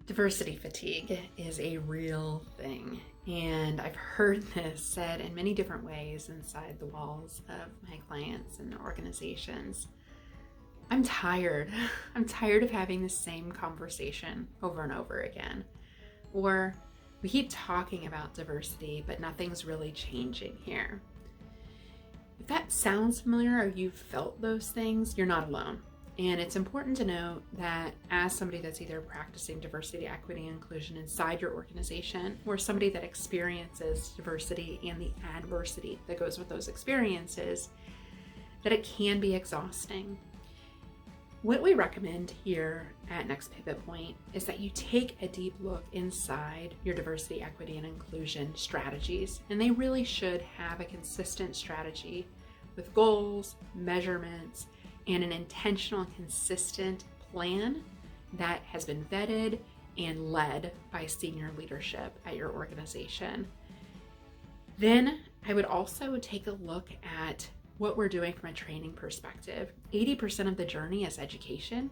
Diversity fatigue is a real thing, and I've heard this said in many different ways inside the walls of my clients and their organizations. I'm tired. I'm tired of having the same conversation over and over again. Or we keep talking about diversity, but nothing's really changing here. If that sounds familiar or you've felt those things, you're not alone. And it's important to note that as somebody that's either practicing diversity, equity, and inclusion inside your organization, or somebody that experiences diversity and the adversity that goes with those experiences, that it can be exhausting. What we recommend here at Next Pivot Point is that you take a deep look inside your diversity, equity, and inclusion strategies, and they really should have a consistent strategy with goals, measurements, and an intentional, consistent plan that has been vetted and led by senior leadership at your organization. Then I would also take a look at what we're doing from a training perspective. 80% of the journey is education,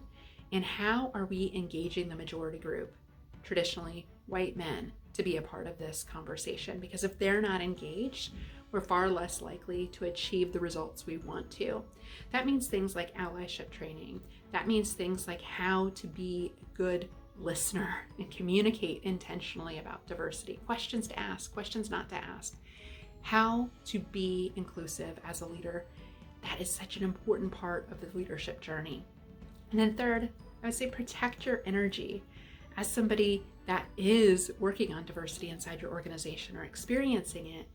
and how are we engaging the majority group, traditionally white men, to be a part of this conversation? Because if they're not engaged, we're far less likely to achieve the results we want to. That means things like allyship training. That means things like how to be a good listener and communicate intentionally about diversity, questions to ask, questions not to ask, how to be inclusive as a leader. That is such an important part of the leadership journey. And then third, I would say protect your energy. As somebody that is working on diversity inside your organization or experiencing it,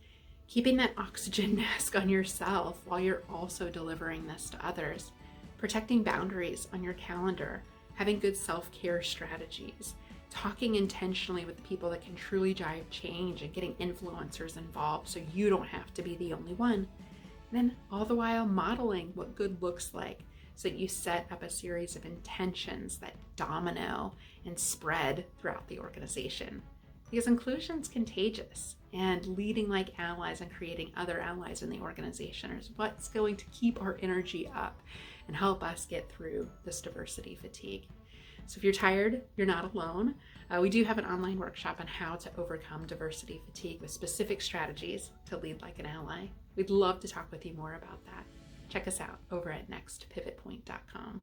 keeping that oxygen mask on yourself while you're also delivering this to others, protecting boundaries on your calendar, having good self-care strategies, talking intentionally with the people that can truly drive change and getting influencers involved so you don't have to be the only one. And then all the while modeling what good looks like so that you set up a series of intentions that domino and spread throughout the organization. Because inclusion's contagious, and leading like allies and creating other allies in the organization is what's going to keep our energy up and help us get through this diversity fatigue. So if you're tired, you're not alone. We do have an online workshop on how to overcome diversity fatigue with specific strategies to lead like an ally. We'd love to talk with you more about that. Check us out over at nextpivotpoint.com.